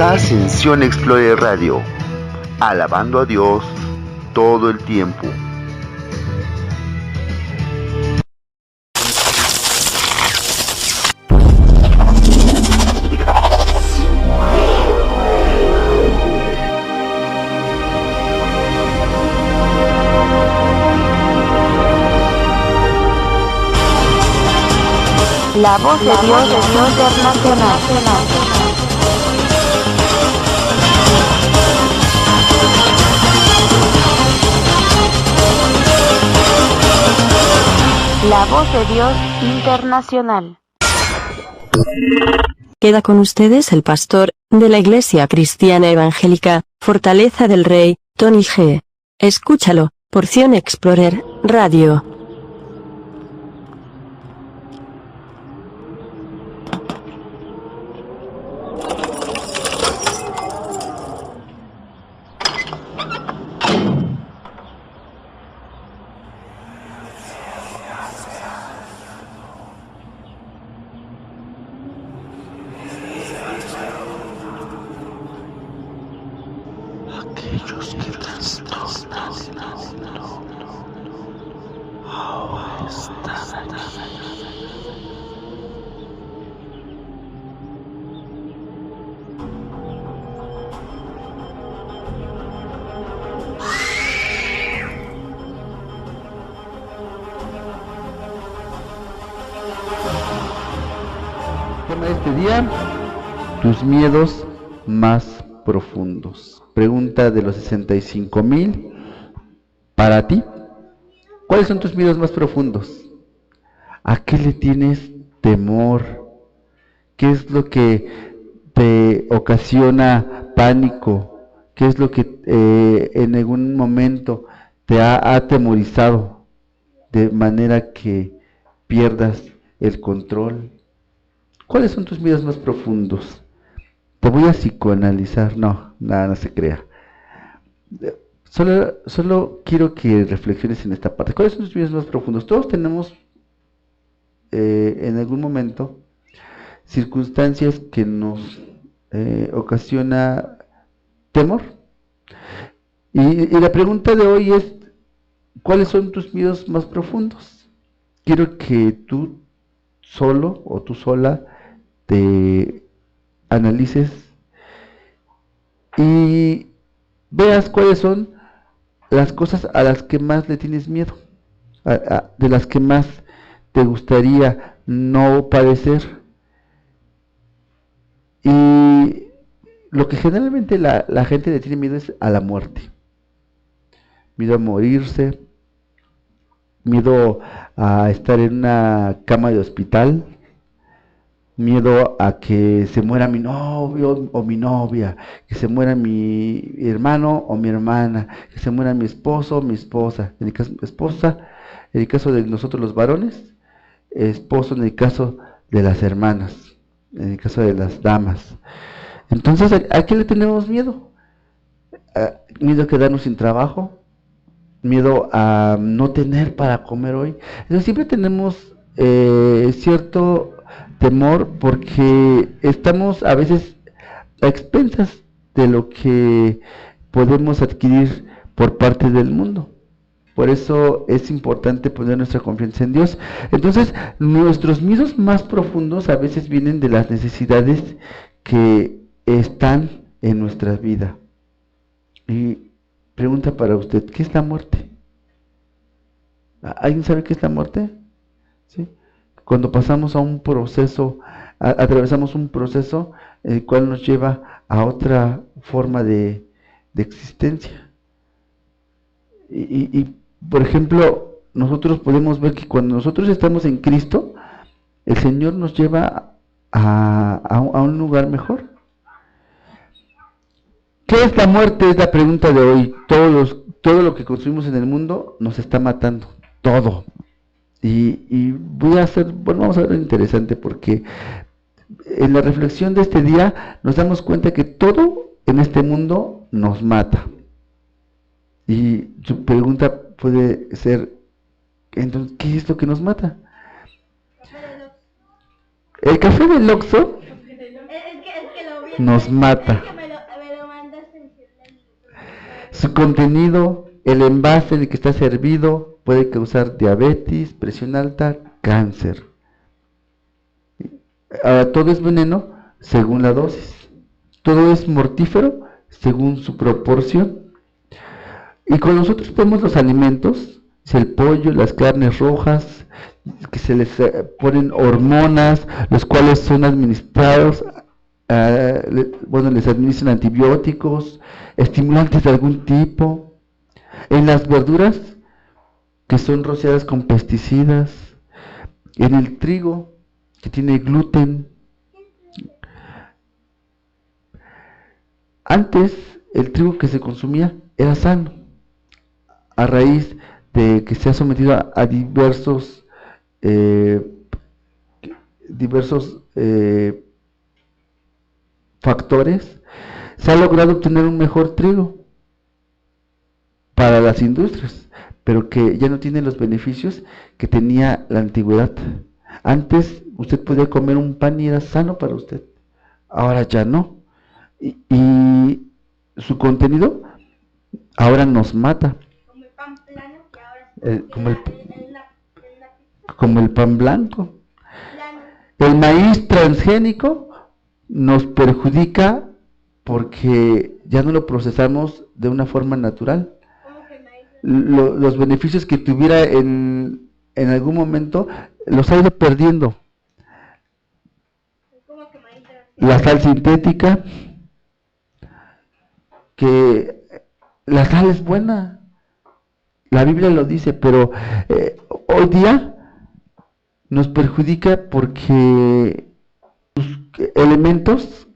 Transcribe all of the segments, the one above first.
Estás en Sion Explorer Radio, alabando a Dios todo el tiempo. La voz de Dios internacional. La voz de Dios internacional. Queda con ustedes el pastor de la Iglesia Cristiana Evangélica Fortaleza del Rey, Tony G. Escúchalo, por Sion Explorer Radio. Aquellos que trastornan ahora están aquí. Tema de este día: tus miedos más profundos. Pregunta de los 65,000 para ti: ¿cuáles son tus miedos más profundos? ¿A qué le tienes temor? ¿Qué es lo que te ocasiona pánico? ¿Qué es lo que en algún momento te ha atemorizado de manera que pierdas el control? ¿Cuáles son tus miedos más profundos? Te voy a psicoanalizar. No, nada, no se crea. Solo quiero que reflexiones en esta parte. ¿Cuáles son tus miedos más profundos? Todos tenemos en algún momento circunstancias que nos ocasiona temor. Y la pregunta de hoy es: ¿cuáles son tus miedos más profundos? Quiero que tú solo o tú sola te analices y veas cuáles son las cosas a las que más le tienes miedo, de las que más te gustaría no padecer. Y lo que generalmente la gente le tiene miedo es a la muerte. Miedo a morirse, miedo a estar en una cama de hospital, miedo a que se muera mi novio o mi novia, que se muera mi hermano o mi hermana, que se muera mi esposo o mi esposa. En el caso esposa, en el caso de nosotros los varones, esposo en el caso de las hermanas, en el caso de las damas. Entonces, ¿a qué le tenemos miedo? Miedo a quedarnos sin trabajo, miedo a no tener para comer hoy. Entonces siempre tenemos cierto temor porque estamos a veces a expensas de lo que podemos adquirir por parte del mundo. Por eso es importante poner nuestra confianza en Dios. Entonces, nuestros miedos más profundos a veces vienen de las necesidades que están en nuestra vida. Y pregunta para usted: ¿qué es la muerte? ¿Alguien sabe qué es la muerte? ¿Sí? Cuando pasamos a un proceso, atravesamos un proceso el cual nos lleva a otra forma de existencia. Y, por ejemplo, nosotros podemos ver que cuando nosotros estamos en Cristo, el Señor nos lleva a un lugar mejor. ¿Qué es la muerte? Es la pregunta de hoy. Todo lo que construimos en el mundo nos está matando. Todo. Y vamos a ver lo interesante, porque en la reflexión de este día nos damos cuenta que todo en este mundo nos mata. Y su pregunta puede ser: entonces, ¿qué es lo que nos mata? El café del Oxxo. nos mata. Su contenido, el envase en el que está servido, puede causar diabetes, presión alta, cáncer. Ahora, todo es veneno según la dosis. Todo es mortífero según su proporción. Y con nosotros vemos los alimentos, es el pollo, las carnes rojas, que se les ponen hormonas, los cuales son administrados, les administran antibióticos, estimulantes de algún tipo. En las verduras, que son rociadas con pesticidas. En el trigo, que tiene gluten. Antes, el trigo que se consumía era sano, a raíz de que se ha sometido a diversos factores, se ha logrado obtener un mejor trigo para las industrias, pero que ya no tiene los beneficios que tenía la antigüedad. Antes usted podía comer un pan y era sano para usted, ahora ya no. Y su contenido ahora nos mata. Como el pan plano que ahora como el pan blanco. El maíz transgénico nos perjudica porque ya no lo procesamos de una forma natural. Los beneficios que tuviera en algún momento los ha ido perdiendo. La sal sintética, que la sal es buena, la Biblia lo dice, pero hoy día nos perjudica porque los elementos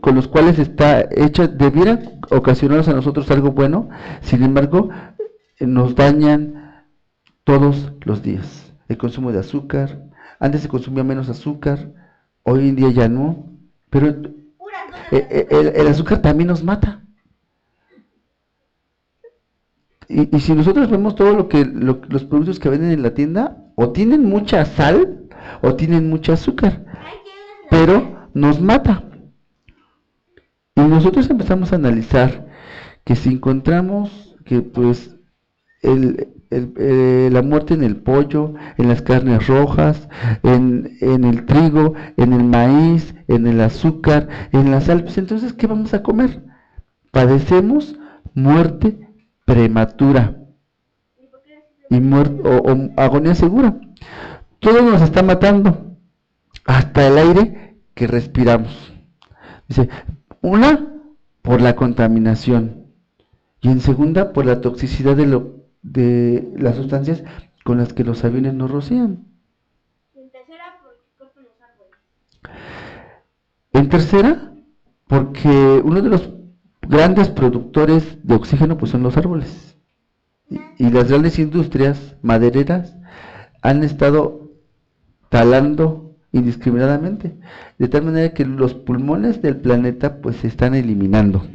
con los cuales está hecha debieran ocasionarnos a nosotros algo bueno, sin embargo nos dañan todos los días. El consumo de azúcar, antes se consumía menos azúcar, hoy en día ya no, pero el azúcar también nos mata. Y si nosotros vemos todo los productos que venden en la tienda, o tienen mucha sal o tienen mucho azúcar, pero nos mata. Y nosotros empezamos a analizar que si encontramos que pues la muerte en el pollo, en las carnes rojas, en el trigo, en el maíz, en el azúcar, en la sal, pues entonces ¿qué vamos a comer? Padecemos muerte prematura y o agonía segura. Todo nos está matando, hasta el aire que respiramos. Dice, una, por la contaminación, y en segunda, por la toxicidad de las sustancias con las que los aviones nos rocían. En tercera, porque cortan los árboles. En tercera, porque uno de los grandes productores de oxígeno pues son los árboles. Y las grandes industrias madereras han estado talando indiscriminadamente, de tal manera que los pulmones del planeta pues se están eliminando.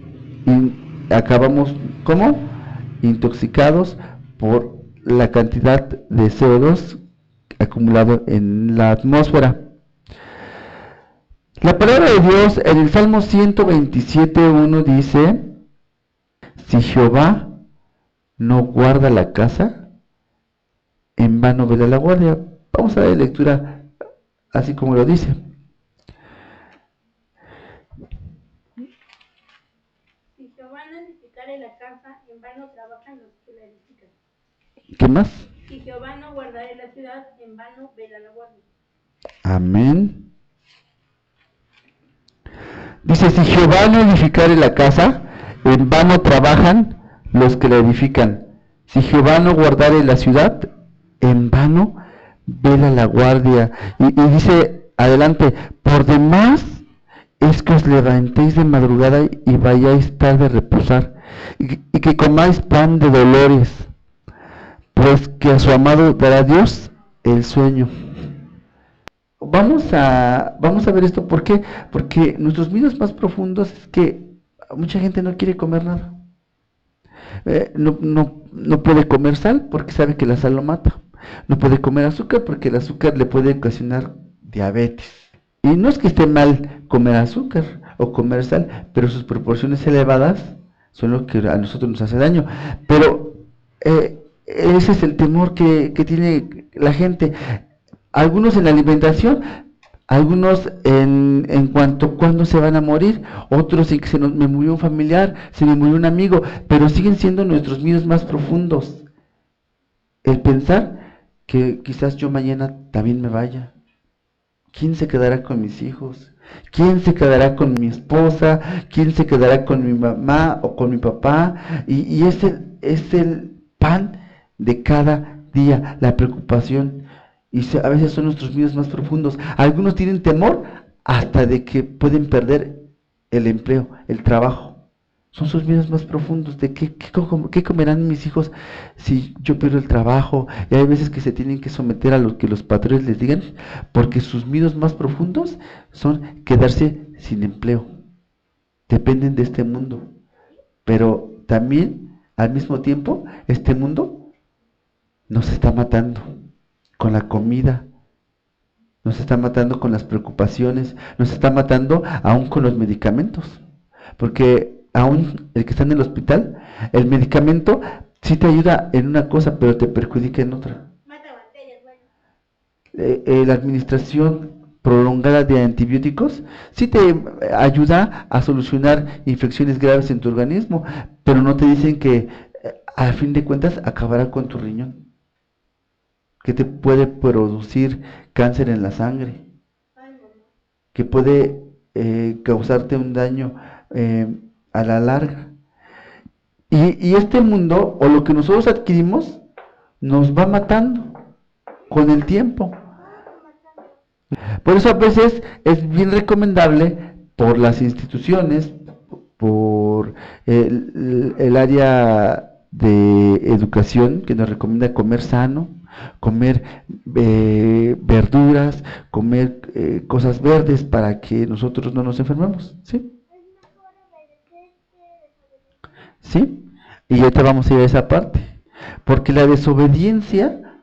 Y acabamos, ¿cómo? Intoxicados por la cantidad de CO2 acumulado en la atmósfera. La palabra de Dios en el Salmo 127:1 dice: si Jehová no guarda la casa, en vano vela la guardia. Vamos a dar lectura así como lo dice. Si Jehová no edificare la casa, en vano trabajan los que la edifican. ¿Qué más? Si Jehová no guardare la ciudad, en vano vela la guardia. Amén. Dice, si Jehová no edificare la casa, en vano trabajan los que la edifican. Si Jehová no guardare la ciudad, en vano vela la guardia. Y dice adelante, por demás es que os levantéis de madrugada y vayáis tarde a reposar, y que comáis pan de dolores, pues que a su amado dará Dios el sueño. Vamos a ver esto, ¿por qué? Porque nuestros miedos más profundos es que mucha gente no quiere comer nada. No puede comer sal porque sabe que la sal lo mata. No puede comer azúcar porque el azúcar le puede ocasionar diabetes. Y no es que esté mal comer azúcar, o comer sal, pero sus proporciones elevadas son lo que a nosotros nos hace daño. Pero ese es el temor que tiene la gente. Algunos en la alimentación, algunos en cuanto a cuándo se van a morir, otros en que me murió un familiar, se me murió un amigo, pero siguen siendo nuestros miedos más profundos. El pensar que quizás yo mañana también me vaya. ¿Quién se quedará con mis hijos? ¿Quién se quedará con mi esposa? ¿Quién se quedará con mi mamá o con mi papá? Y es el pan de cada día, la preocupación. Y a veces son nuestros miedos más profundos. Algunos tienen temor hasta de que pueden perder el empleo, el trabajo. Son sus miedos más profundos de qué comerán mis hijos si yo pierdo el trabajo. Y hay veces que se tienen que someter a lo que los patrones les digan, porque sus miedos más profundos son quedarse sin empleo. Dependen de este mundo. Pero también, al mismo tiempo, este mundo nos está matando con la comida, nos está matando con las preocupaciones, nos está matando aún con los medicamentos. Porque aún el que está en el hospital, el medicamento sí te ayuda en una cosa, pero te perjudica en otra. Mata bacterias, bueno. La administración prolongada de antibióticos sí te ayuda a solucionar infecciones graves en tu organismo, pero no te dicen que a fin de cuentas acabará con tu riñón, que te puede producir cáncer en la sangre, que puede causarte un daño a la larga. Y este mundo, o lo que nosotros adquirimos, nos va matando con el tiempo. Por eso a veces es bien recomendable por las instituciones, por el área de educación, que nos recomienda comer sano, comer verduras, comer cosas verdes para que nosotros no nos enfermemos, ¿sí? ¿Sí? Y ahorita vamos a ir a esa parte, porque la desobediencia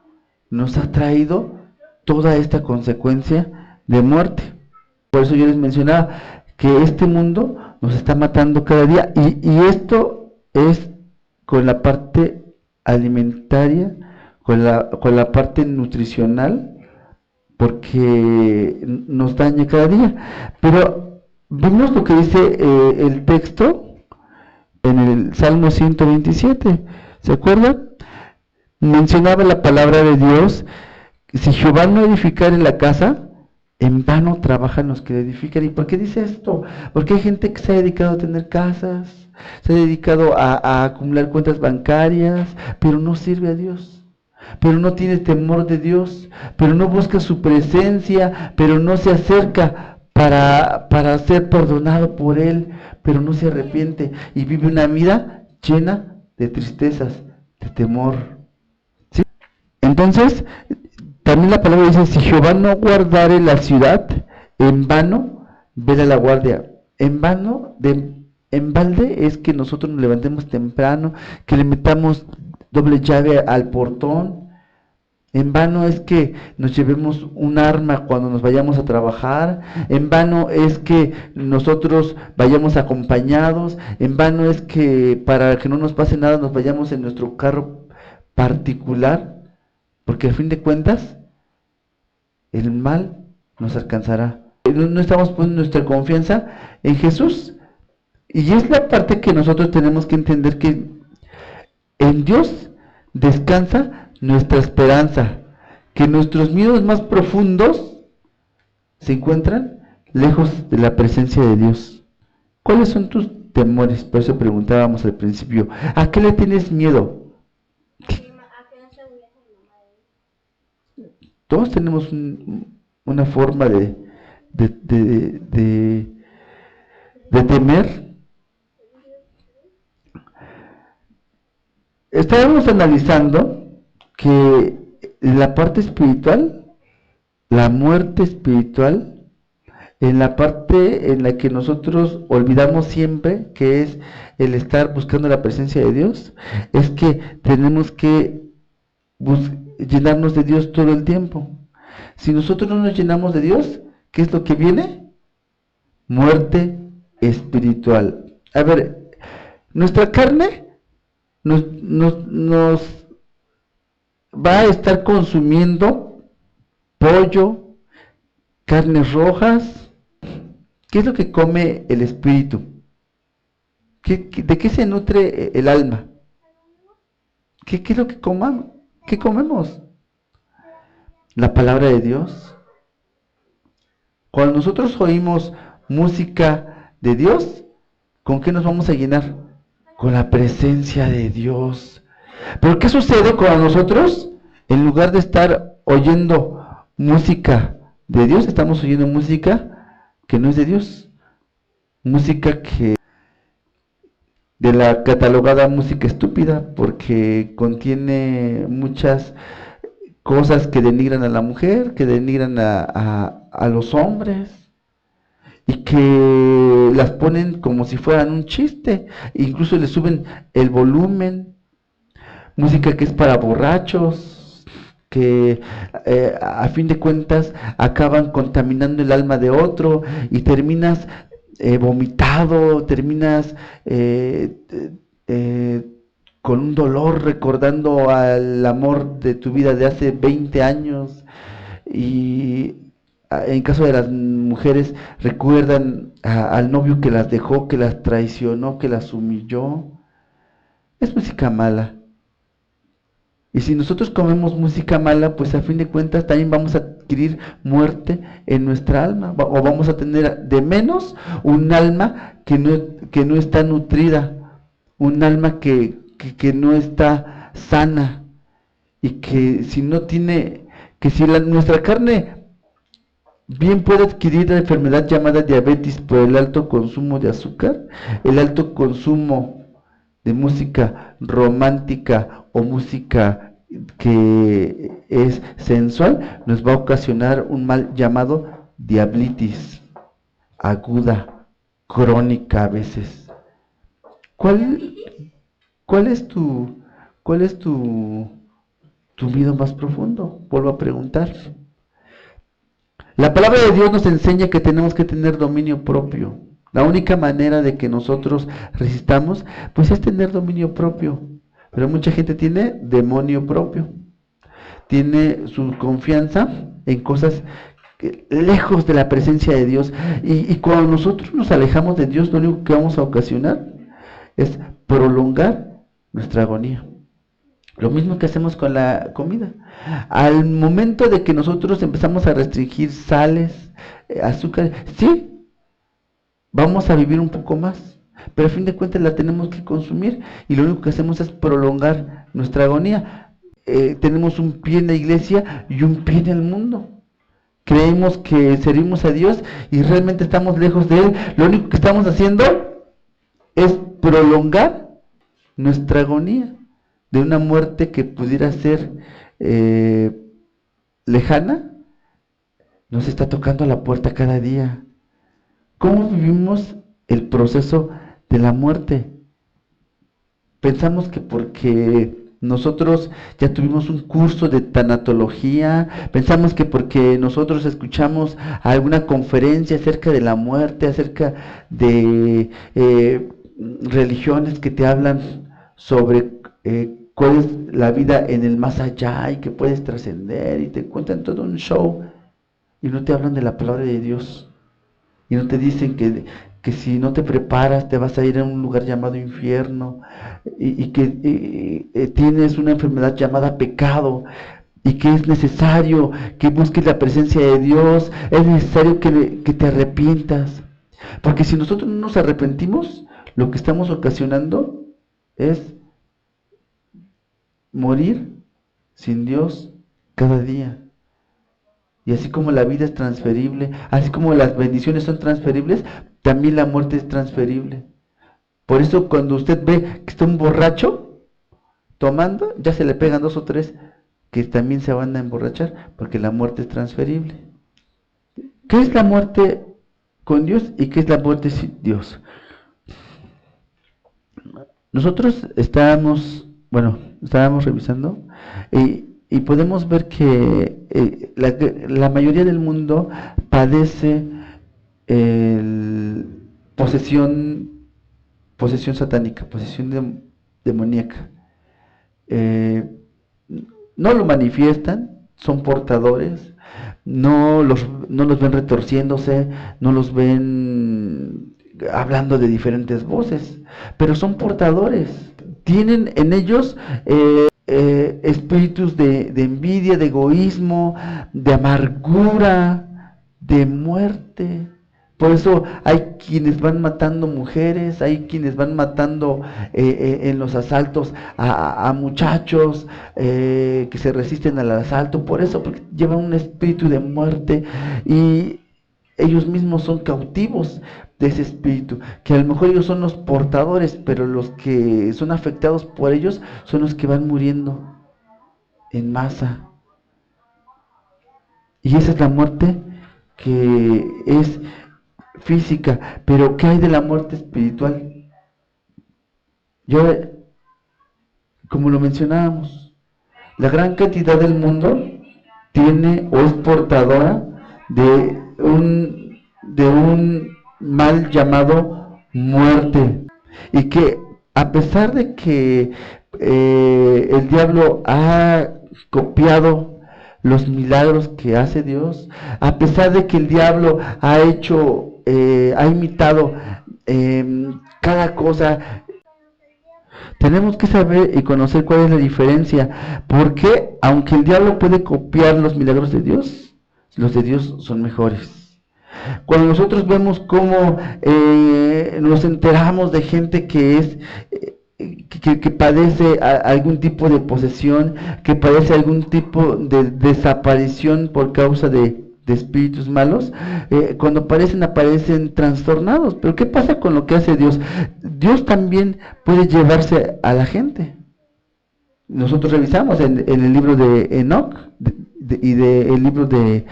nos ha traído toda esta consecuencia de muerte. Por eso yo les mencionaba que este mundo nos está matando cada día, y esto es con la parte alimentaria, con la parte nutricional, porque nos daña cada día. Pero vemos lo que dice el texto en el Salmo 127, ¿se acuerdan? Mencionaba la palabra de Dios: si Jehová no edificare la casa, en vano trabajan los que la edifican. ¿Y por qué dice esto? Porque hay gente que se ha dedicado a tener casas, se ha dedicado a acumular cuentas bancarias, pero no sirve a Dios, pero no tiene temor de Dios, pero no busca su presencia, pero no se acerca para ser perdonado por Él, pero no se arrepiente, y vive una vida llena de tristezas, de temor. ¿Sí? Entonces, también la palabra dice: si Jehová no guardare la ciudad, en vano vela la guardia. En vano, en balde es que nosotros nos levantemos temprano, que le metamos doble llave al portón. En vano es que nos llevemos un arma cuando nos vayamos a trabajar. En vano es que nosotros vayamos acompañados. En vano es que para que no nos pase nada nos vayamos en nuestro carro particular, porque a fin de cuentas el mal nos alcanzará. No estamos poniendo nuestra confianza en Jesús. Y es la parte que nosotros tenemos que entender, que en Dios descansa nuestra esperanza, que nuestros miedos más profundos se encuentran lejos de la presencia de Dios. ¿Cuáles son tus temores? Por eso preguntábamos al principio, ¿a qué le tienes miedo? Todos tenemos una forma de temer. Estábamos analizando que la parte espiritual, la muerte espiritual, en la parte en la que nosotros olvidamos siempre, que es el estar buscando la presencia de Dios, es que tenemos que llenarnos de Dios todo el tiempo. Si nosotros no nos llenamos de Dios, ¿qué es lo que viene? Muerte espiritual. A ver, nuestra carne nos va a estar consumiendo pollo, carnes rojas. ¿Qué es lo que come el espíritu? ¿De qué se nutre el alma? ¿Qué es lo que comamos? ¿Qué comemos? La palabra de Dios. Cuando nosotros oímos música de Dios, ¿con qué nos vamos a llenar? Con la presencia de Dios. Pero ¿qué sucede cuando nosotros, en lugar de estar oyendo música de Dios, estamos oyendo música que no es de Dios? Música que de la catalogada música estúpida, porque contiene muchas cosas que denigran a la mujer, que denigran a los hombres, y que las ponen como si fueran un chiste, incluso le suben el volumen. Música que es para borrachos, que a fin de cuentas acaban contaminando el alma de otro, y terminas vomitado, terminas con un dolor recordando al amor de tu vida de hace 20 años, y en caso de las mujeres recuerdan al novio que las dejó, que las traicionó, que las humilló. Es música mala. Y si nosotros comemos música mala, pues a fin de cuentas también vamos a adquirir muerte en nuestra alma, o vamos a tener de menos un alma que no está nutrida, un alma que no está sana, y que si no tiene, que si nuestra carne bien puede adquirir la enfermedad llamada diabetes por el alto consumo de azúcar, el alto consumo de música romántica o música que es sensual, nos va a ocasionar un mal llamado diablitis aguda, crónica a veces. ¿Cuál es tu miedo más profundo? Vuelvo a preguntar. La palabra de Dios nos enseña que tenemos que tener dominio propio. La única manera de que nosotros resistamos, pues es tener dominio propio. Pero mucha gente tiene demonio propio. Tiene su confianza en cosas lejos de la presencia de Dios. Y cuando nosotros nos alejamos de Dios, lo único que vamos a ocasionar es prolongar nuestra agonía. Lo mismo que hacemos con la comida. Al momento de que nosotros empezamos a restringir sales, azúcar, sí, vamos a vivir un poco más, pero a fin de cuentas la tenemos que consumir, y lo único que hacemos es prolongar nuestra agonía. Tenemos un pie en la iglesia y un pie en el mundo. Creemos que servimos a Dios y realmente estamos lejos de Él. Lo único que estamos haciendo es prolongar nuestra agonía de una muerte que pudiera ser lejana. Nos está tocando la puerta cada día. ¿Cómo vivimos el proceso de la muerte? Pensamos que porque nosotros ya tuvimos un curso de tanatología, pensamos que porque nosotros escuchamos alguna conferencia acerca de la muerte, acerca de religiones que te hablan sobre cuál es la vida en el más allá y que puedes trascender, y te cuentan todo un show, y no te hablan de la palabra de Dios, y no te dicen que si no te preparas te vas a ir a un lugar llamado infierno, y que tienes una enfermedad llamada pecado, y que es necesario que busques la presencia de Dios, es necesario que te arrepientas, porque si nosotros no nos arrepentimos, lo que estamos ocasionando es morir sin Dios cada día. Y así como la vida es transferible, así como las bendiciones son transferibles, también la muerte es transferible. Por eso cuando usted ve que está un borracho tomando, ya se le pegan 2 o 3 que también se van a emborrachar, porque la muerte es transferible. ¿Qué es la muerte con Dios y qué es la muerte sin Dios? Nosotros estábamos revisando y podemos ver que la mayoría del mundo padece posesión satánica, posesión demoníaca. No lo manifiestan, son portadores, no los ven retorciéndose, no los ven hablando de diferentes voces, pero son portadores. Tienen en ellos espíritus de envidia, de egoísmo, de amargura, de muerte. Por eso hay quienes van matando mujeres, hay quienes van matando en los asaltos a muchachos que se resisten al asalto, por eso, porque llevan un espíritu de muerte y ellos mismos son cautivos de ese espíritu, que a lo mejor ellos son los portadores, pero los que son afectados por ellos son los que van muriendo en masa. Y esa es la muerte que es física, pero ¿qué hay de la muerte espiritual? Yo, como lo mencionábamos, la gran cantidad del mundo tiene o es portadora de un mal llamado muerte, y que a pesar de que el diablo ha copiado los milagros que hace Dios, a pesar de que el diablo ha imitado cada cosa, tenemos que saber y conocer cuál es la diferencia, porque aunque el diablo puede copiar los milagros de Dios, los de Dios son mejores. Cuando nosotros vemos cómo nos enteramos de gente que padece algún tipo de posesión, que padece algún tipo de desaparición por causa de espíritus malos, cuando aparecen trastornados. Pero ¿qué pasa con lo que hace Dios? Dios también puede llevarse a la gente. Nosotros revisamos en el libro de Enoc y el libro de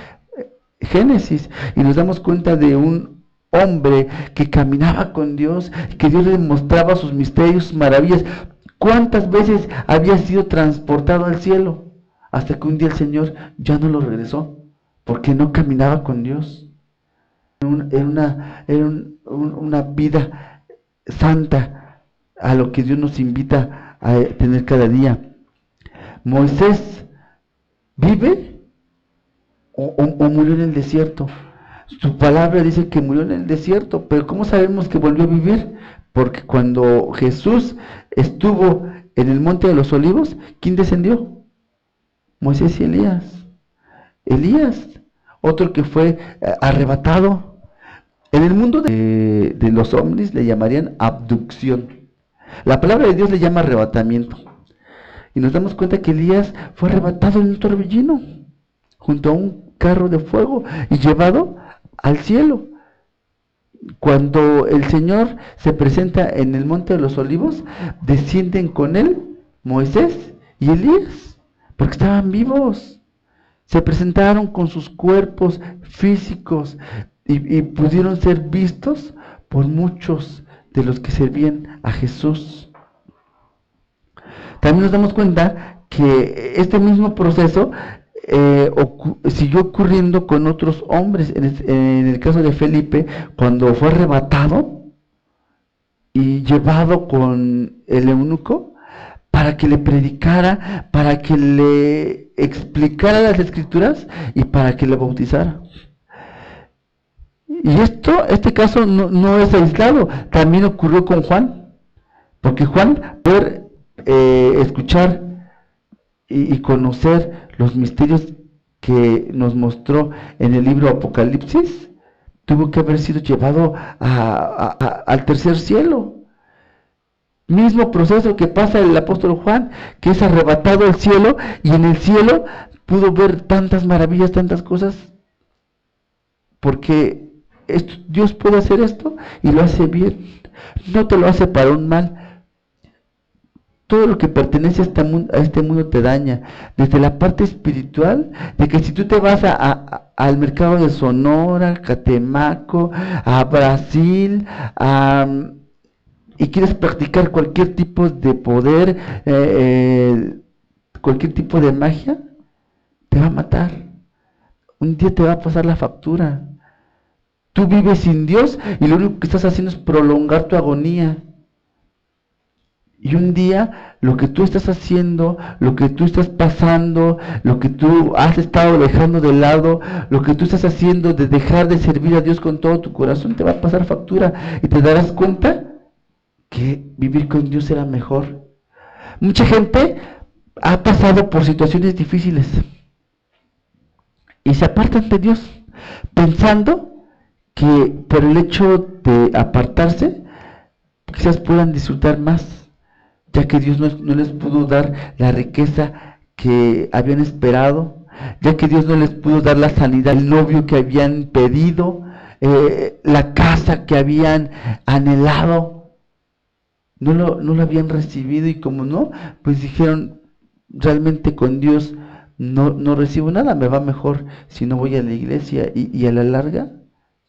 Génesis, y nos damos cuenta de un hombre que caminaba con Dios, que Dios le mostraba sus misterios, sus maravillas. ¿Cuántas veces había sido transportado al cielo? Hasta que un día el Señor ya no lo regresó, porque no caminaba con Dios. Era una vida santa, a lo que Dios nos invita a tener cada día. Moisés vive o murió en el desierto. Su palabra dice que murió en el desierto, pero ¿cómo sabemos que volvió a vivir? Porque cuando Jesús estuvo en el monte de los olivos, ¿quién descendió? Moisés y Elías. Elías, otro que fue arrebatado. En el mundo de los ovnis le llamarían abducción. La palabra de Dios le llama arrebatamiento. Y nos damos cuenta que Elías fue arrebatado en un torbellino, junto a un carro de fuego, y llevado al cielo. Cuando el Señor se presenta en el monte de los olivos, descienden con él Moisés y Elías, porque estaban vivos. Se presentaron con sus cuerpos físicos y pudieron ser vistos por muchos de los que servían a Jesús. También nos damos cuenta que este mismo proceso siguió ocurriendo con otros hombres. En el caso de Felipe, cuando fue arrebatado y llevado con el eunuco para que le predicara, para que le explicara las escrituras y para que le bautizara. Y este caso no es aislado, también ocurrió con Juan, porque Juan, por escuchar y conocer los misterios que nos mostró en el libro Apocalipsis, tuvo que haber sido llevado al tercer cielo. Mismo proceso que pasa el apóstol Juan, que es arrebatado al cielo, y en el cielo pudo ver tantas maravillas, tantas cosas, porque Dios puede hacer esto y lo hace bien, no te lo hace para un mal. Todo lo que pertenece a este mundo te daña, desde la parte espiritual, de que si tú te vas al mercado de Sonora, Catemaco, a Brasil, y quieres practicar cualquier tipo de poder, cualquier tipo de magia, te va a matar. Un día te va a pasar la factura. Tú vives sin Dios y lo único que estás haciendo es prolongar tu agonía. Y un día lo que tú estás haciendo, lo que tú estás pasando, lo que tú has estado dejando de lado, lo que tú estás haciendo de dejar de servir a Dios con todo tu corazón, te va a pasar factura y te darás cuenta que vivir con Dios era mejor. Mucha gente ha pasado por situaciones difíciles y se apartan de Dios pensando que por el hecho de apartarse quizás puedan disfrutar más, ya que Dios no les pudo dar la riqueza que habían esperado, ya que Dios no les pudo dar la sanidad, el novio que habían pedido, la casa que habían anhelado, no lo habían recibido, y como no, pues dijeron, realmente con Dios no recibo nada, me va mejor si no voy a la iglesia, y a la larga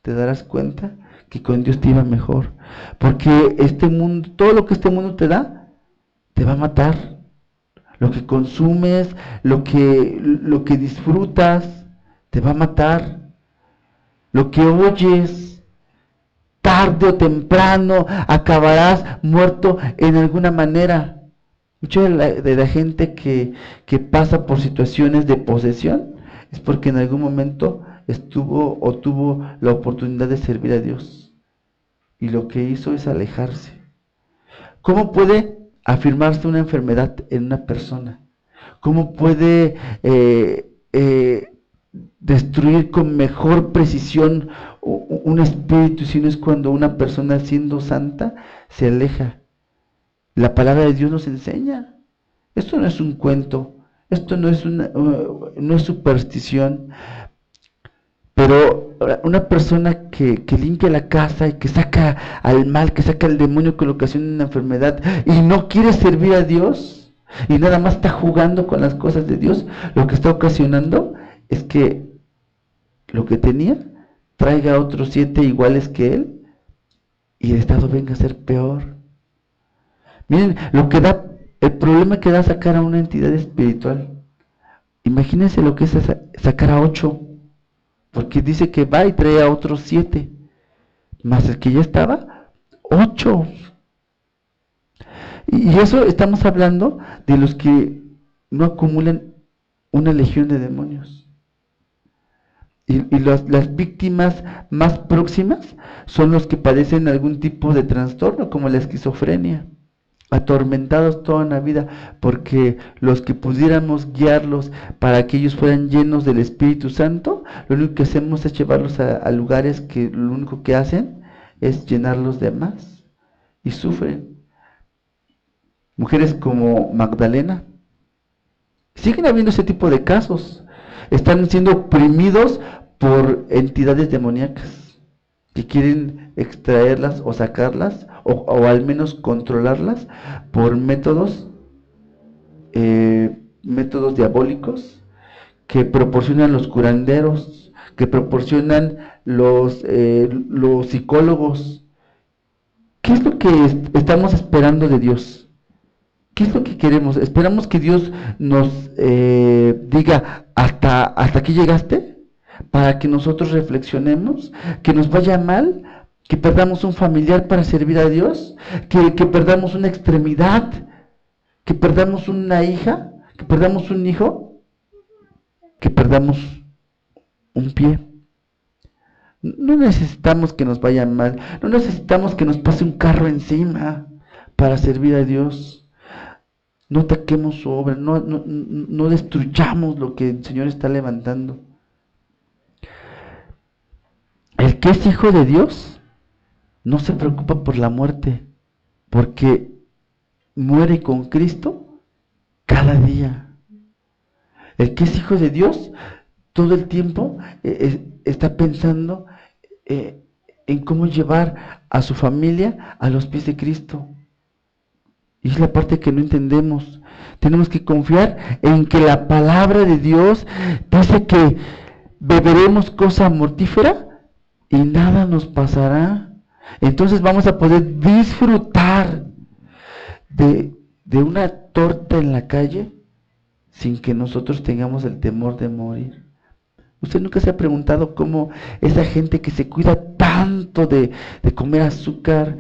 te darás cuenta que con Dios te iba mejor, porque este mundo, todo lo que este mundo te da, te va a matar. Lo que consumes, lo que disfrutas, te va a matar. Lo que oyes, tarde o temprano, acabarás muerto en alguna manera. Mucha de la gente que pasa por situaciones de posesión es porque en algún momento estuvo o tuvo la oportunidad de servir a Dios, y lo que hizo es alejarse. ¿Cómo puede afirmarse una enfermedad en una persona? ¿Cómo puede destruir con mejor precisión un espíritu si no es cuando una persona, siendo santa, se aleja? La palabra de Dios nos enseña. Esto no es un cuento, esto no es superstición. Pero una persona que limpia la casa y que saca al mal, que saca al demonio que le ocasiona una enfermedad, y no quiere servir a Dios, y nada más está jugando con las cosas de Dios, lo que está ocasionando es que lo que tenía traiga a otros 7 iguales que él, y el estado venga a ser peor. Miren, el problema que da sacar a una entidad espiritual. Imagínense lo que es sacar a 8. Porque dice que va y trae a otros 7, más el que ya estaba, 8. Y eso estamos hablando de los que no acumulan una legión de demonios. Y las víctimas más próximas son los que padecen algún tipo de trastorno, como la esquizofrenia, atormentados toda la vida, porque los que pudiéramos guiarlos para que ellos fueran llenos del Espíritu Santo, lo único que hacemos es llevarlos a lugares que lo único que hacen es llenarlos de más, y sufren. Mujeres como Magdalena, siguen habiendo ese tipo de casos, están siendo oprimidos por entidades demoníacas que quieren extraerlas o sacarlas, o al menos controlarlas por métodos diabólicos que proporcionan los curanderos, que proporcionan los psicólogos. ¿Qué es lo que estamos esperando de Dios? ¿Qué es lo que queremos? ¿Esperamos que Dios nos diga hasta aquí llegaste? Para que nosotros reflexionemos, que nos vaya mal, que perdamos un familiar para servir a Dios, que perdamos una extremidad, que perdamos una hija, que perdamos un hijo, que perdamos un pie. No necesitamos que nos vaya mal, no necesitamos que nos pase un carro encima para servir a Dios. No ataquemos su obra, no destruyamos lo que el Señor está levantando. El que es hijo de Dios no se preocupa por la muerte, porque muere con Cristo cada día. El que es hijo de Dios todo el tiempo está pensando en cómo llevar a su familia a los pies de Cristo. Y es la parte que no entendemos. Tenemos que confiar en que la palabra de Dios dice que beberemos cosa mortífera y nada nos pasará. Entonces vamos a poder disfrutar de una torta en la calle sin que nosotros tengamos el temor de morir. ¿Usted nunca se ha preguntado cómo esa gente que se cuida tanto de comer azúcar,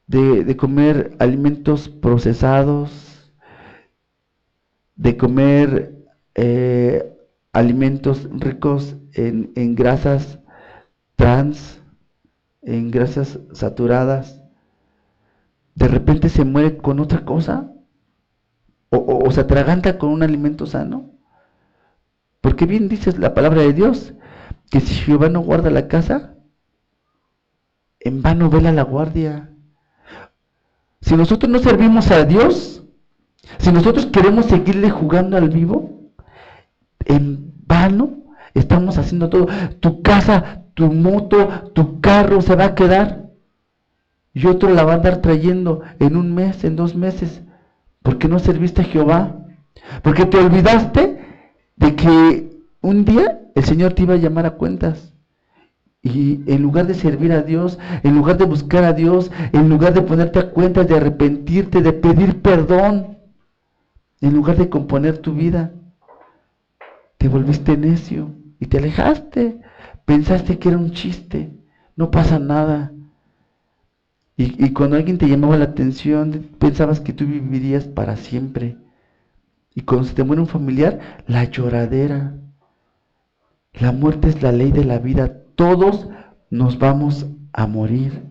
de comer alimentos procesados, de comer alimentos ricos en grasas trans, en grasas saturadas, de repente se muere con otra cosa? ¿O se atraganta con un alimento sano? Porque bien dice la palabra de Dios, que si Jehová no guarda la casa, en vano vela la guardia. Si nosotros no servimos a Dios, si nosotros queremos seguirle jugando al vivo, en vano estamos haciendo todo. Tu casa, tu moto, tu carro se va a quedar y otro la va a andar trayendo en un mes, en 2 meses, porque no serviste a Jehová, porque te olvidaste de que un día el Señor te iba a llamar a cuentas. Y en lugar de servir a Dios, en lugar de buscar a Dios, en lugar de ponerte a cuentas, de arrepentirte, de pedir perdón, en lugar de componer tu vida, te volviste necio y te alejaste. Pensaste que era un chiste, no pasa nada. Y cuando alguien te llamaba la atención, pensabas que tú vivirías para siempre. Y cuando se te muere un familiar, la lloradera. La muerte es la ley de la vida. Todos nos vamos a morir.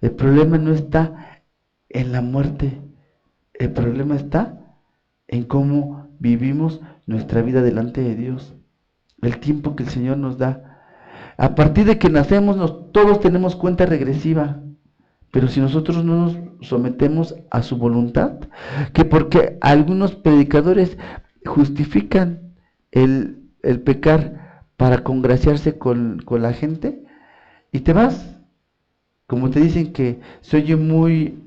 El problema no está en la muerte. El problema está en cómo vivimos nuestra vida delante de Dios. El tiempo que el Señor nos da. A partir de que nacemos, todos tenemos cuenta regresiva. Pero si nosotros no nos sometemos a su voluntad, que porque algunos predicadores justifican el pecar para congraciarse con la gente, y te vas, como te dicen que se oye muy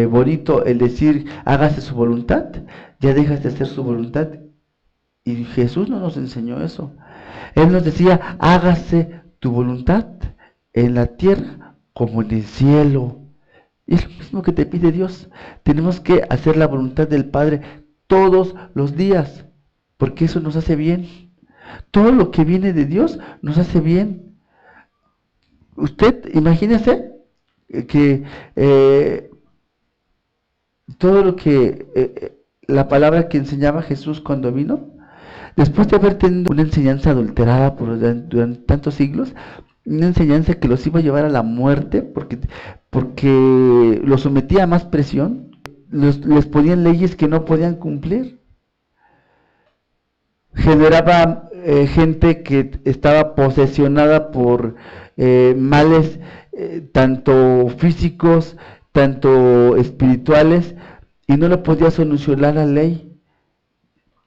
bonito el decir hágase su voluntad, ya dejas de hacer su voluntad. Y Jesús no nos enseñó eso. Él nos decía, hágase tu voluntad en la tierra como en el cielo. Y es lo mismo que te pide Dios. Tenemos que hacer la voluntad del Padre todos los días, porque eso nos hace bien. Todo lo que viene de Dios nos hace bien. Usted imagínese que todo lo que la palabra que enseñaba Jesús cuando vino, después de haber tenido una enseñanza adulterada durante tantos siglos, una enseñanza que los iba a llevar a la muerte, porque los sometía a más presión, les ponían leyes que no podían cumplir, generaba gente que estaba posesionada por males tanto físicos, tanto espirituales, y no lo podía solucionar la ley,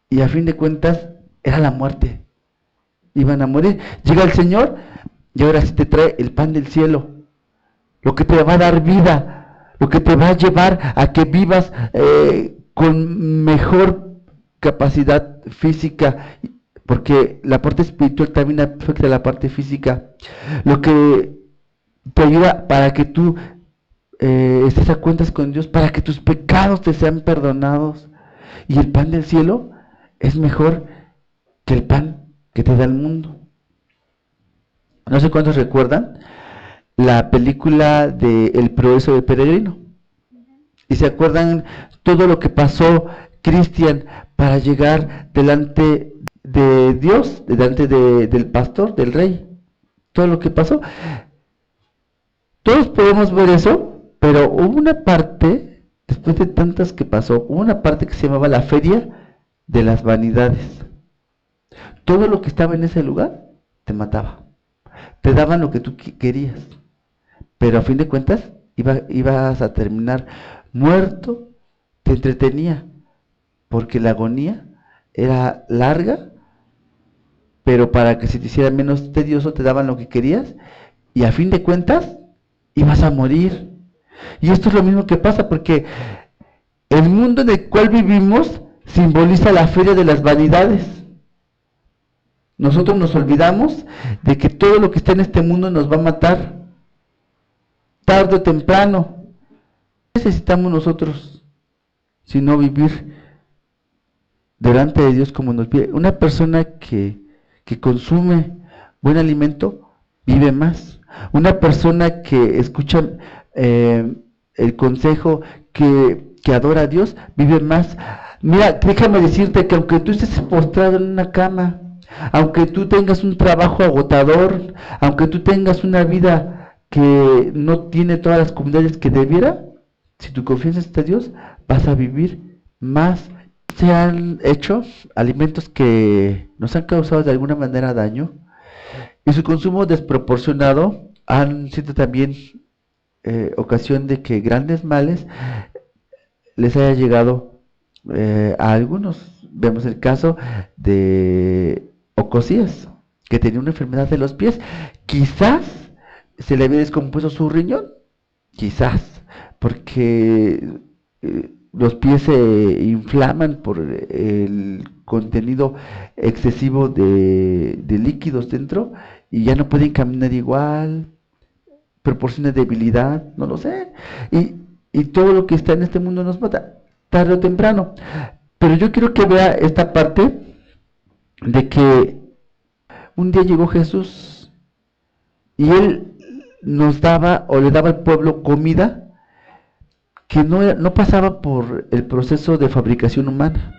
y a fin de cuentas era la muerte. Iban a morir. Llega el Señor y ahora sí te trae el pan del cielo, lo que te va a dar vida, lo que te va a llevar a que vivas con mejor capacidad física, porque la parte espiritual también afecta a la parte física, lo que te ayuda para que tú estés a cuentas con Dios, para que tus pecados te sean perdonados. Y el pan del cielo es mejor que el pan que te da el mundo. No sé cuántos recuerdan la película de El progreso del peregrino. Y se acuerdan todo lo que pasó Cristian para llegar delante de Dios, delante del pastor, del rey. Todo lo que pasó. Todos podemos ver eso, pero hubo una parte, después de tantas que pasó, hubo una parte que se llamaba la feria de las vanidades. Todo lo que estaba en ese lugar te mataba. Te daban lo que tú querías, pero a fin de cuentas ibas a terminar muerto. Te entretenía, porque la agonía era larga, pero para que se te hiciera menos tedioso te daban lo que querías, y a fin de cuentas ibas a morir. Y esto es lo mismo que pasa, porque el mundo en el cual vivimos simboliza la feria de las vanidades. Nosotros nos olvidamos de que todo lo que está en este mundo nos va a matar, tarde o temprano. ¿Qué necesitamos nosotros? Sino vivir delante de Dios como nos pide. Una persona que consume buen alimento vive más. Una persona que escucha el consejo, que adora a Dios, vive más. Mira, déjame decirte que aunque tú estés postrado en una cama, aunque tú tengas un trabajo agotador, aunque tú tengas una vida que no tiene todas las comodidades que debiera, si tu confianza está en Dios, vas a vivir más. Se han hecho alimentos que nos han causado de alguna manera daño, y su consumo desproporcionado han sido también ocasión de que grandes males les haya llegado a algunos. Vemos el caso de Ocosías, que tenía una enfermedad de los pies. Quizás se le había descompuesto su riñón, quizás, porque los pies se inflaman por el contenido excesivo de líquidos dentro, y ya no pueden caminar igual, proporciona debilidad, no lo sé, y todo lo que está en este mundo nos mata, tarde o temprano. Pero yo quiero que vea esta parte de que un día llegó Jesús y Él nos daba, o le daba al pueblo comida que no pasaba por el proceso de fabricación humana.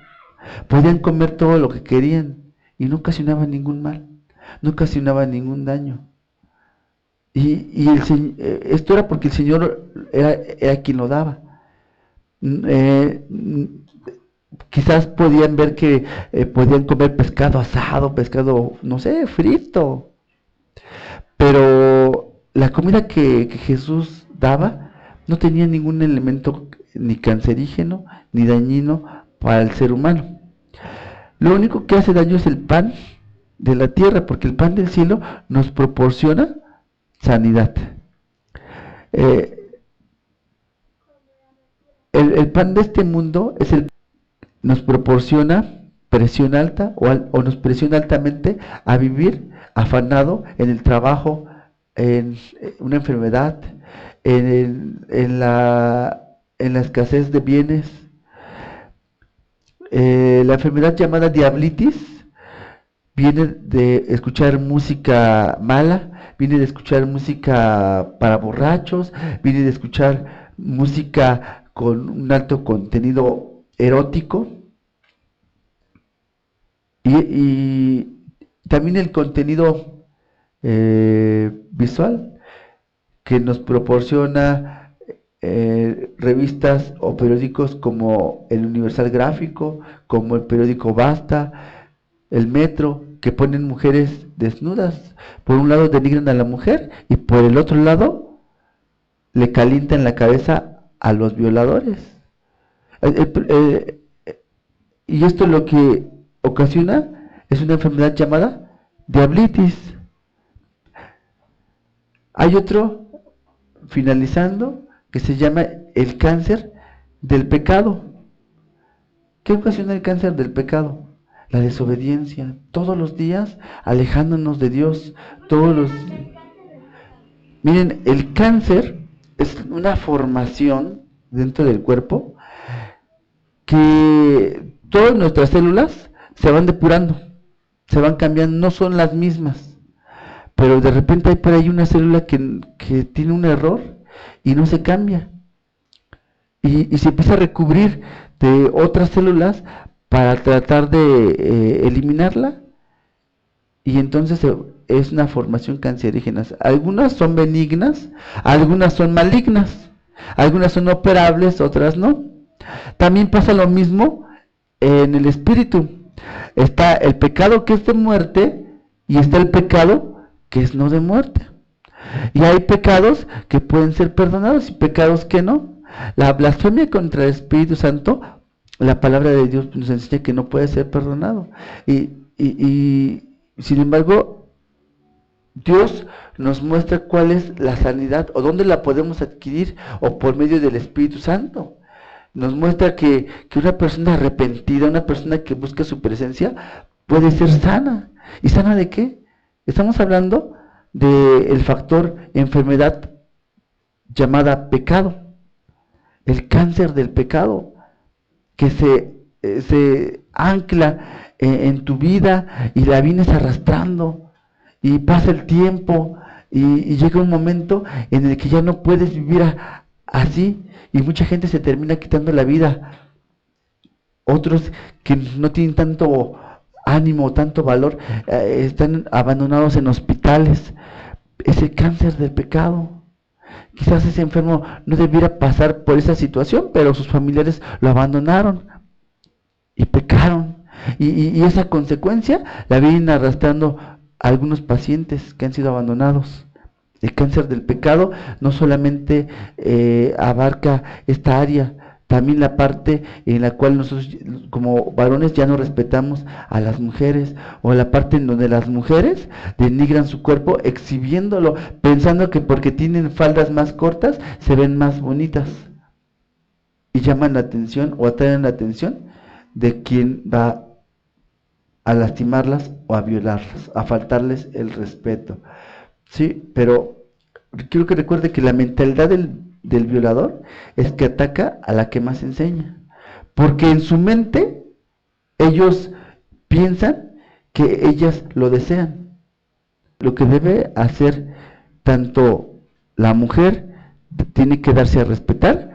Podían comer todo lo que querían y no ocasionaba ningún mal, no ocasionaba ningún daño. Y esto era porque el Señor era quien lo daba. Quizás podían ver que podían comer pescado asado, pescado, no sé, frito. Pero la comida que Jesús daba no tenía ningún elemento ni cancerígeno ni dañino para el ser humano. Lo único que hace daño es el pan de la tierra, porque el pan del cielo nos proporciona sanidad. El pan de este mundo nos proporciona presión alta o nos presiona altamente a vivir afanado en el trabajo, en una enfermedad, en la escasez de bienes. La enfermedad llamada diablitis viene de escuchar música mala, viene de escuchar música para borrachos, viene de escuchar música con un alto contenido erótico, y también el contenido visual que nos proporciona revistas o periódicos como el Universal Gráfico, como el periódico Basta, el Metro, que ponen mujeres desnudas. Por un lado denigran a la mujer y por el otro lado le calientan la cabeza a los violadores. Y esto lo que ocasiona es una enfermedad llamada diablitis. Hay otro, finalizando, que se llama el cáncer del pecado. ¿Qué ocasiona el cáncer del pecado? La desobediencia, todos los días alejándonos de Dios, Miren, el cáncer es una formación dentro del cuerpo que todas nuestras células se van depurando, se van cambiando, no son las mismas, pero de repente hay por ahí una célula que tiene un error y no se cambia, y se empieza a recubrir de otras células para tratar de eliminarla, y entonces es una formación cancerígena. Algunas son benignas, algunas son malignas, algunas son operables, otras no. También pasa lo mismo en el espíritu. Está el pecado que es de muerte y está el pecado que es no de muerte. Y hay pecados que pueden ser perdonados y pecados que no. La blasfemia contra el Espíritu Santo, la palabra de Dios nos enseña que no puede ser perdonado. Y sin embargo, Dios nos muestra cuál es la sanidad o dónde la podemos adquirir, o por medio del Espíritu Santo. Nos muestra que una persona arrepentida, una persona que busca su presencia, puede ser sana. ¿Y sana de qué? Estamos hablando del factor enfermedad llamada pecado, el cáncer del pecado, que se ancla en tu vida y la vienes arrastrando y pasa el tiempo y llega un momento en el que ya no puedes vivir así y mucha gente se termina quitando la vida. Otros que no tienen tanto ánimo, tanto valor, están abandonados en hospitales. Es el cáncer del pecado. Quizás ese enfermo no debiera pasar por esa situación, pero sus familiares lo abandonaron y pecaron. Y esa consecuencia la vienen arrastrando a algunos pacientes que han sido abandonados. El cáncer del pecado no solamente abarca esta área, también la parte en la cual nosotros como varones ya no respetamos a las mujeres, o la parte en donde las mujeres denigran su cuerpo exhibiéndolo, pensando que porque tienen faldas más cortas se ven más bonitas y llaman la atención o atraen la atención de quien va a lastimarlas o a violarlas, a faltarles el respeto. Sí, pero quiero que recuerde que la mentalidad del violador es que ataca a la que más enseña, porque en su mente ellos piensan que ellas lo desean. Lo que debe hacer tanto la mujer tiene que darse a respetar,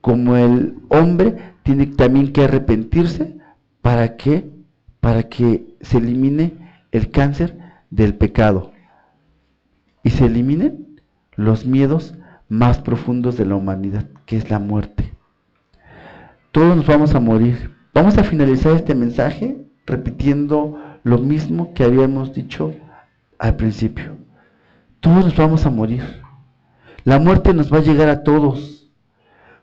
como el hombre tiene también que arrepentirse para que se elimine el cáncer del pecado y se eliminen los miedos más profundos de la humanidad, que es la muerte. Todos nos vamos a morir. Vamos a finalizar este mensaje repitiendo lo mismo que habíamos dicho al principio. Todos nos vamos a morir. La muerte nos va a llegar a todos.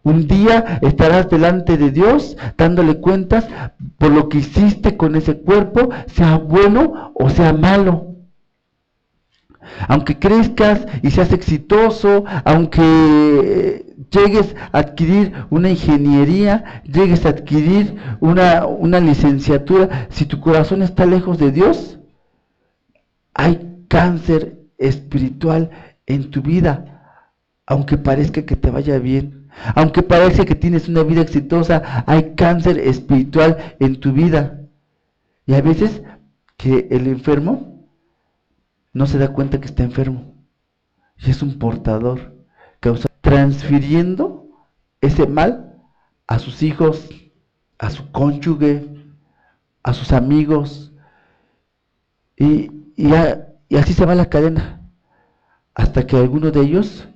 Un día estarás delante de Dios dándole cuentas por lo que hiciste con ese cuerpo, sea bueno o sea malo. Aunque crezcas y seas exitoso, aunque llegues a adquirir una ingeniería, llegues a adquirir una licenciatura, si tu corazón está lejos de Dios, hay cáncer espiritual en tu vida. Aunque parezca que te vaya bien, aunque parezca que tienes una vida exitosa, hay cáncer espiritual en tu vida. Y hay veces que el enfermo no se da cuenta que está enfermo y es un portador, transfiriendo ese mal a sus hijos, a su cónyuge, a sus amigos, y así se va la cadena hasta que alguno de ellos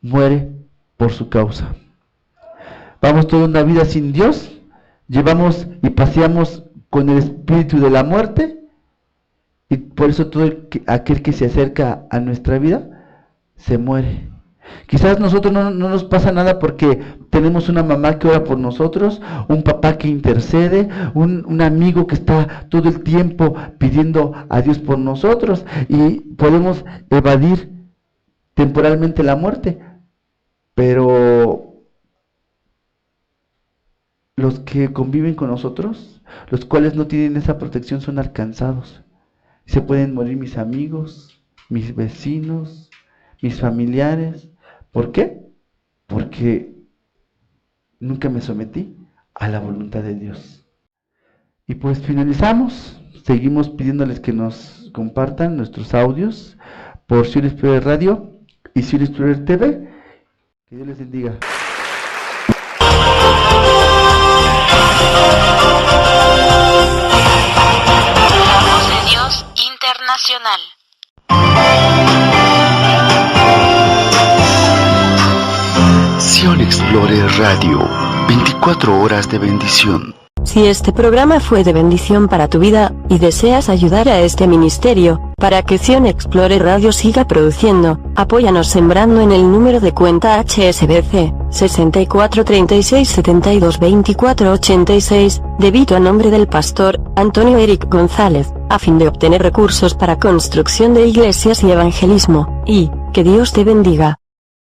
muere por su causa. Vamos toda una vida sin Dios, llevamos y paseamos con el espíritu de la muerte. Y por eso todo aquel que se acerca a nuestra vida se muere. Quizás nosotros no nos pasa nada porque tenemos una mamá que ora por nosotros, un papá que intercede, un amigo que está todo el tiempo pidiendo a Dios por nosotros y podemos evadir temporalmente la muerte. Pero los que conviven con nosotros, los cuales no tienen esa protección, son alcanzados. Se pueden morir mis amigos, mis vecinos, mis familiares. ¿Por qué? Porque nunca me sometí a la voluntad de Dios. Y pues finalizamos. Seguimos pidiéndoles que nos compartan nuestros audios por Sion Explorer Radio y Sion Explorer TV. Que Dios les bendiga. Internacional. Sion Explorer Radio, 24 horas de bendición. Si este programa fue de bendición para tu vida, y deseas ayudar a este ministerio, para que Sion Explorer Radio siga produciendo, apóyanos sembrando en el número de cuenta HSBC, 6436722486, débito a nombre del pastor Antonio Eric González, a fin de obtener recursos para construcción de iglesias y evangelismo, y que Dios te bendiga.